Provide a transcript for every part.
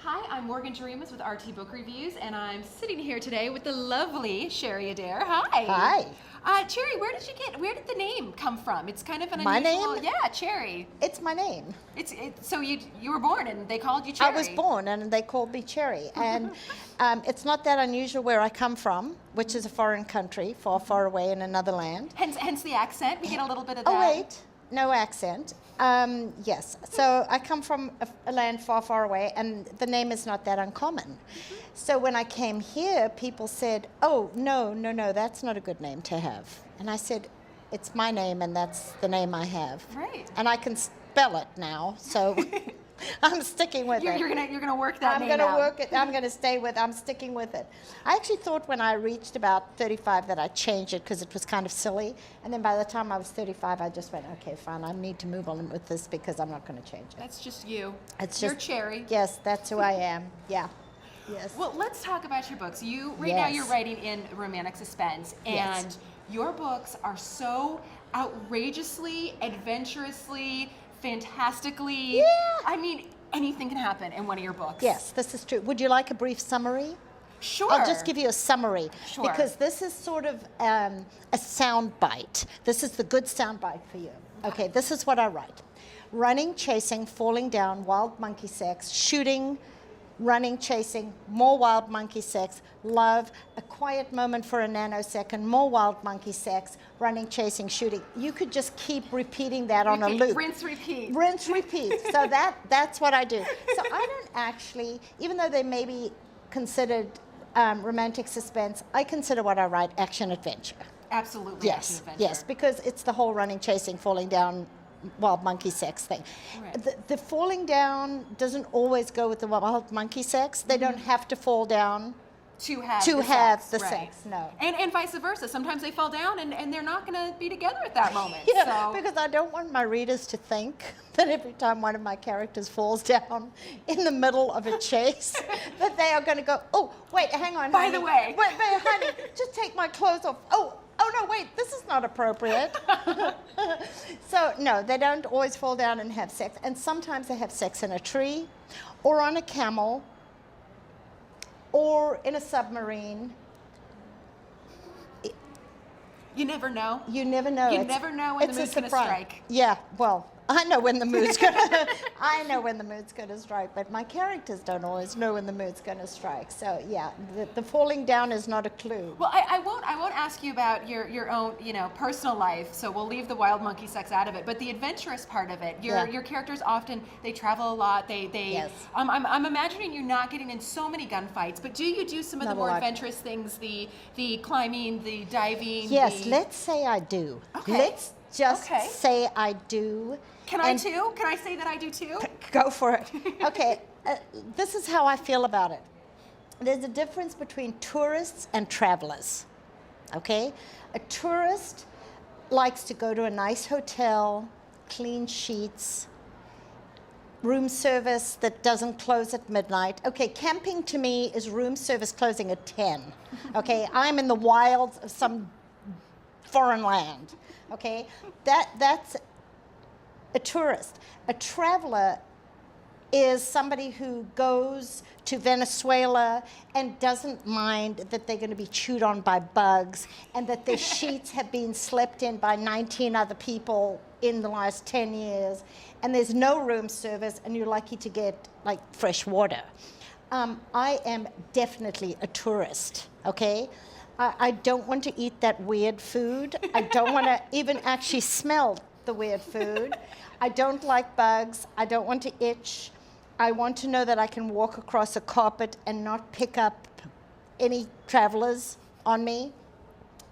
Hi, I'm Morgan Jarimas with RT Book Reviews, and I'm sitting here today with the lovely Sherry Adair. Hi. Hi. Cherry, where did the name come from? It's kind of an My unusual. name? Yeah, Cherry. It's my name. So you were born and they called you Cherry. I was born and they called me Cherry. And it's not that unusual where I come from, which is a foreign country, far, far away in another land. Hence the accent. We get a little bit of that. Oh, wait. No accent. Yes. So I come from a land far, far away, and the name is not that uncommon. So when I came here, people said, oh, no, that's not a good name to have. And I said, it's my name, and that's the name I have. Right. And I can spell it now, so I'm sticking with it. You're gonna work that name I'm gonna out. work it. I'm sticking with it. I actually thought when I reached about 35 that I'd change it because it was kind of silly. And then by the time I was 35, I just went, okay, fine. I need to move on with this because I'm not going to change it. That's just you. You're Cherry. Yes, that's who I am. Yeah. Yes. Well, let's talk about your books. Now Yes. you're writing in romantic suspense, and Yes. your books are so outrageously, adventurously, fantastically. Yeah. I mean, anything can happen in one of your books. Yes, this is true. Would you like a brief summary? Sure. I'll just give you a summary. Sure. Because this is sort of a sound bite. This is the good sound bite for you. Okay, this is what I write. Running, chasing, falling down, wild monkey sex, shooting, running, chasing, more wild monkey sex, love, a quiet moment for a nanosecond, more wild monkey sex, running, chasing, shooting. You could just keep repeating that on a loop. Rinse, repeat. Rinse, repeat. So that's what I do. So I don't actually, even though they may be considered romantic suspense, I consider what I write action adventure. Absolutely. Yes, action adventure. yes, because it's the whole running, chasing, falling down, wild monkey sex thing. Right. The falling down doesn't always go with the wild monkey sex. They don't have to fall down to have the right. sex, no. And vice versa. Sometimes they fall down and they're not going to be together at that moment. Yeah, so. because I don't want my readers to think that every time one of my characters falls down in the middle of a chase, that they are going to go, oh, wait, hang on, By honey. the way. Wait, honey, just take my clothes off. Oh, no, wait, this is not appropriate. So, no, they don't always fall down and have sex. And sometimes they have sex in a tree or on a camel or in a submarine. You never know. You never know. You never know when the mood's going to strike. Yeah, well, I know when the mood's going to I know when the mood's going to strike, but my characters don't always know when the mood's going to strike. So, yeah, the falling down is not a clue. Well, I won't ask you about your own, personal life. So we'll leave the wild monkey sex out of it. But the adventurous part of it, your characters often they travel a lot. Yes. I'm imagining you not getting in so many gunfights. But do you do some of Not the a more lot. adventurous things, the climbing, the diving? Yes, let's say I do. Okay. Let's just Okay. say I do. Can I too? Can I say that I do too? Go for it. Okay, this is how I feel about it. There's a difference between tourists and travelers, okay? A tourist likes to go to a nice hotel, clean sheets, room service that doesn't close at midnight. Okay, camping to me is room service closing at 10, okay? I'm in the wilds of some foreign land, okay? That's a tourist. A traveler is somebody who goes to Venezuela and doesn't mind that they're going to be chewed on by bugs and that their sheets have been slept in by 19 other people in the last 10 years and there's no room service and you're lucky to get like fresh water. I am definitely a tourist, okay? I don't want to eat that weird food. I don't want to even actually smell the weird food. I don't like bugs. I don't want to itch. I want to know that I can walk across a carpet and not pick up any travelers on me.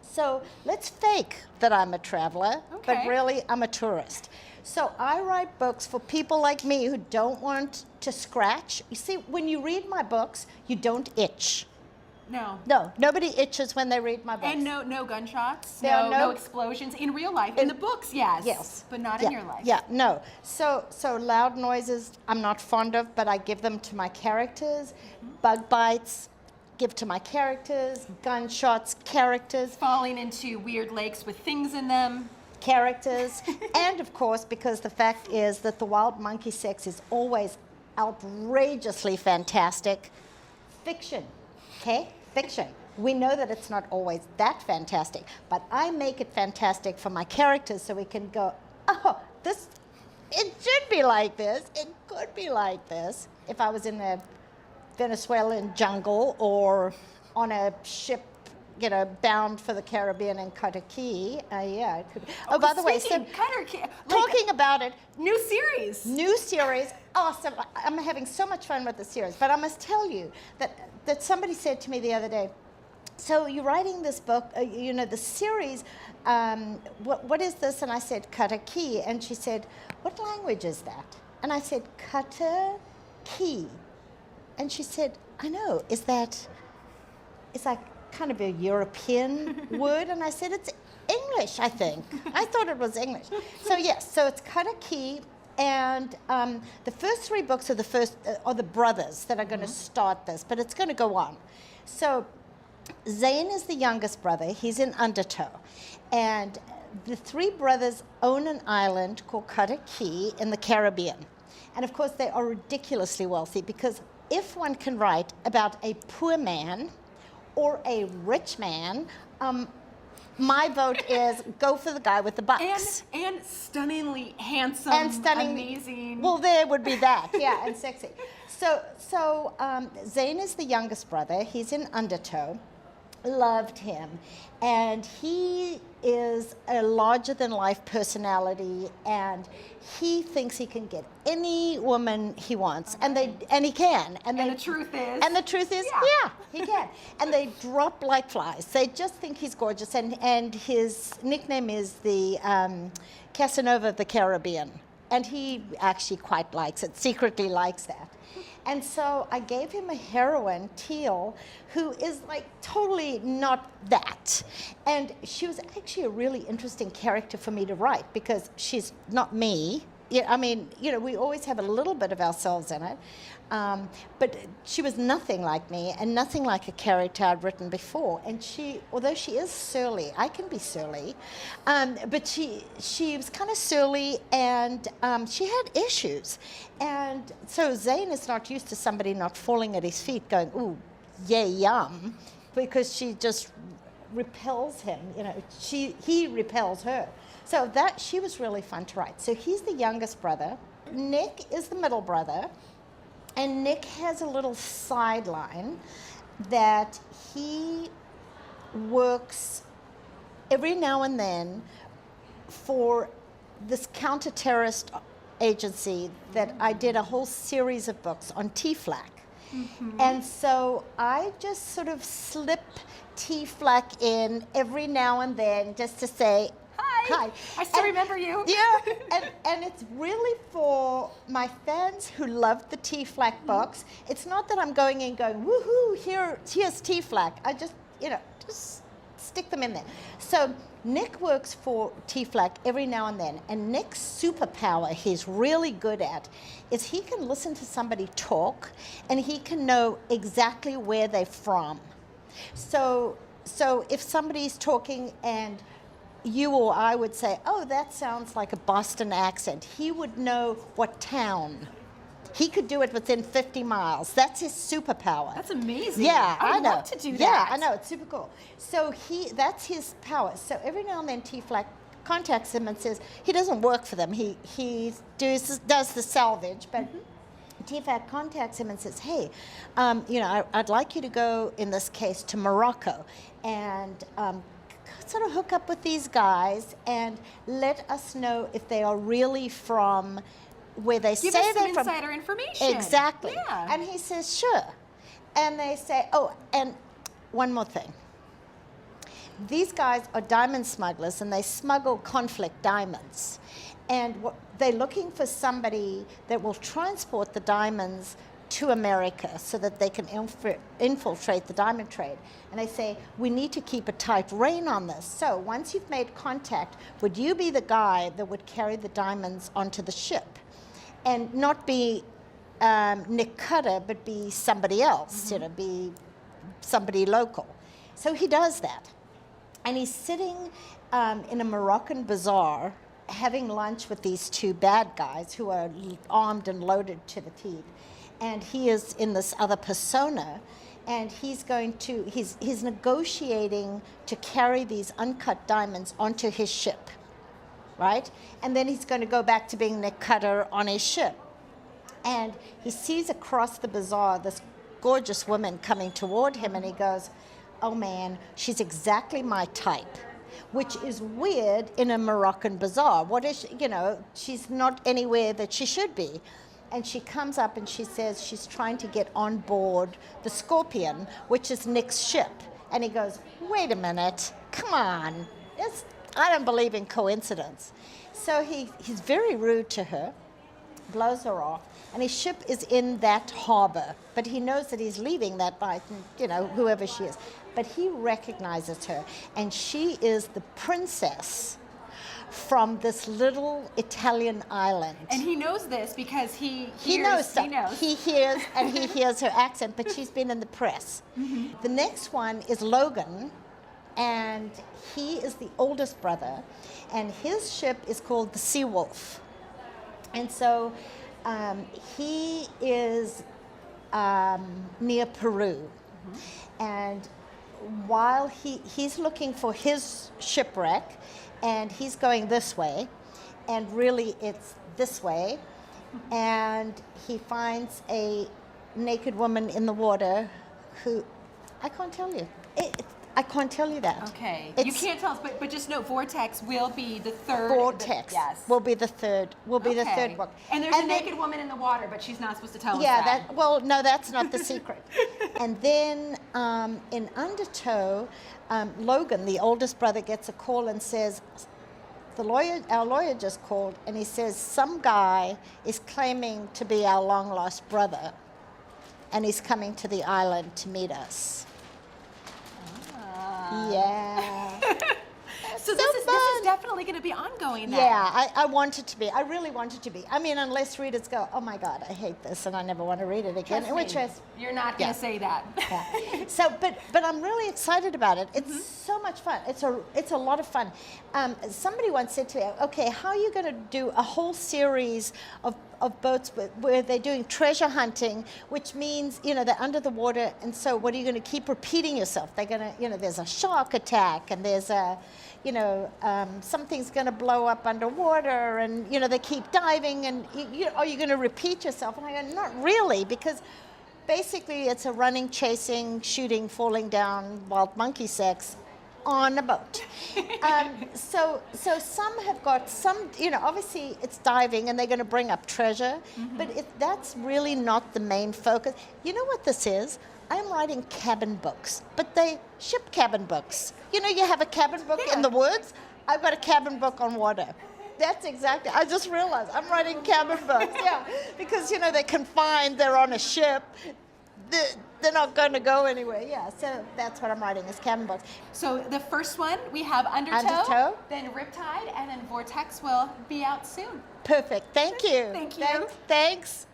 So let's fake that I'm a traveler, Okay. but really I'm a tourist. So I write books for people like me who don't want to scratch. You see, when you read my books, you don't itch. No. No, nobody itches when they read my books. And no gunshots, There are no no- explosions in real life. In the books, yes. Yes. But not Yeah, in your life. Yeah, no. So loud noises I'm not fond of, but I give them to my characters. Bug bites, give to my characters. Gunshots, characters. Falling into weird lakes with things in them. Characters. And of course, because the fact is that the wild monkey sex is always outrageously fantastic. Fiction, okay? Fiction. We know that it's not always that fantastic, but I make it fantastic for my characters so we can go, oh, this, it should be like this. It could be like this. If I was in a Venezuelan jungle or on a ship, bound for the Caribbean in Cutter Cay. Yeah, it could be. Oh, by the way, so Cutter Cay, talking about it. New series. Awesome. I'm having so much fun with the series. But I must tell you that somebody said to me the other day, so you're writing this book, the series, what is this? And I said, Cutter Cay. And she said, what language is that? And I said, Cutter Cay. And she said, I know, it's like kind of a European word. And I said, it's English, I think. I thought it was English. So yes, so it's Cutter Cay. And the first 3 books are the brothers that are going to start this, but it's going to go on. So Zane is the youngest brother. He's in Undertow. And the 3 brothers own an island called Cutter Cay in the Caribbean. And of course, they are ridiculously wealthy because if one can write about a poor man or a rich man, my vote is go for the guy with the bucks. And stunningly handsome, amazing. Well, there would be that, yeah, and sexy. So Zane is the youngest brother. He's in Undertow. Loved him. And he is a larger-than-life personality, and he thinks he can get any woman he wants, and he can. And the truth is? And the truth is, yeah he can. And they drop like flies. They just think he's gorgeous, and his nickname is the Casanova of the Caribbean. And he actually quite likes it, secretly likes that. And so I gave him a heroine, Teal, who is like totally not that. And she was actually a really interesting character for me to write because she's not me. Yeah, I mean, we always have a little bit of ourselves in it. But she was nothing like me and nothing like a character I'd written before. And although she is surly, I can be surly, but she was kind of surly and she had issues. And so Zane is not used to somebody not falling at his feet going, ooh, yay, yum, because she just repels him. He repels her. So she was really fun to write. So he's the youngest brother. Nick is the middle brother. And Nick has a little sideline that he works every now and then for this counter-terrorist agency that I did a whole series of books on T-Flack. Mm-hmm. And so I just sort of slip T-Flack in every now and then just to say, hi. I still remember you. Yeah, and it's really for my fans who love the T-Flack books. It's not that I'm going in going, woohoo, here's T-Flack. I just, just stick them in there. So Nick works for T-Flack every now and then, and Nick's superpower he's really good at is he can listen to somebody talk, and he can know exactly where they're from. So if somebody's talking and you or I would say, oh, that sounds like a Boston accent, he would know what town. He could do it within 50 miles. That's his superpower. That's amazing. Yeah, I know. I'd love to do that. Yeah, I know. It's super cool. So that's his power. So every now and then T-Flack contacts him and says, he doesn't work for them. He does the salvage, but T-Flack contacts him and says, hey, I'd like you to go, in this case, to Morocco and sort of hook up with these guys and let us know if they are really from where they say they're from. Give us some insider information. Exactly. Yeah. And he says, sure. And they say, oh, and one more thing. These guys are diamond smugglers, and they smuggle conflict diamonds. And they're looking for somebody that will transport the diamonds to America so that they can infiltrate the diamond trade. And they say, we need to keep a tight rein on this. So once you've made contact, would you be the guy that would carry the diamonds onto the ship? And not be Nick Cutter, but be somebody else, be somebody local. So he does that. And he's sitting in a Moroccan bazaar, having lunch with these two bad guys who are armed and loaded to the teeth. And he is in this other persona, and he's negotiating to carry these uncut diamonds onto his ship, right? And then he's going to go back to being Nick Cutter on his ship. And he sees across the bazaar this gorgeous woman coming toward him, and he goes, oh man, she's exactly my type, which is weird in a Moroccan bazaar. What is, she's not anywhere that she should be. And she comes up and she says she's trying to get on board the Scorpion, which is Nick's ship. And he goes, wait a minute, come on. I don't believe in coincidence. So he's very rude to her, blows her off, and his ship is in that harbor. But he knows that he's leaving that night, and, whoever she is. But he recognizes her, and she is the princess from this little Italian island. And he knows this because he knows. He hears, and he hears her accent, but she's been in the press. Mm-hmm. The next one is Logan, and he is the oldest brother, and his ship is called the Sea Wolf. And so he is near Peru. Mm-hmm. And while he's looking for his shipwreck, and he's going this way, and really it's this way, and he finds a naked woman in the water who, I can't tell you. I can't tell you that. Okay. You can't tell us, but just know Vortex will be the third. Vortex will be the third. The third book. And there's a naked woman in the water, but she's not supposed to tell us that. Yeah, well, no, that's not the secret. And then in Undertow, Logan, the oldest brother, gets a call and says, our lawyer just called, and he says some guy is claiming to be our long lost brother, and he's coming to the island to meet us. Yeah. So this is definitely going to be ongoing then. Yeah, I want it to be. I really want it to be. I mean, unless readers go, oh my God, I hate this and I never want to read it again. Trust me, you're not going to say that. Yeah. So, but I'm really excited about it. It's so much fun. It's a lot of fun. Somebody once said to me, okay, how are you going to do a whole series of boats where they're doing treasure hunting, which means, they're under the water, and so what are you going to keep repeating yourself? They're going to, there's a shark attack, and there's a, something's going to blow up underwater, and, they keep diving, and are you going to repeat yourself? And I go, not really, because basically it's a running, chasing, shooting, falling down, wild monkey sex on a boat. So some have got obviously it's diving and they're going to bring up treasure, but that's really not the main focus. You know what this is? I'm writing cabin books, but they ship cabin books. You have a cabin book in the woods? I've got a cabin book on water. That's exactly, I just realized I'm writing cabin books, because, they're confined, they're on a ship. They're not going to go anywhere. Yeah, so that's what I'm writing, is cabin books. So the first one, we have Undertow, then Riptide, and then Vortex will be out soon. Perfect. Thank you. Thank you. Thanks.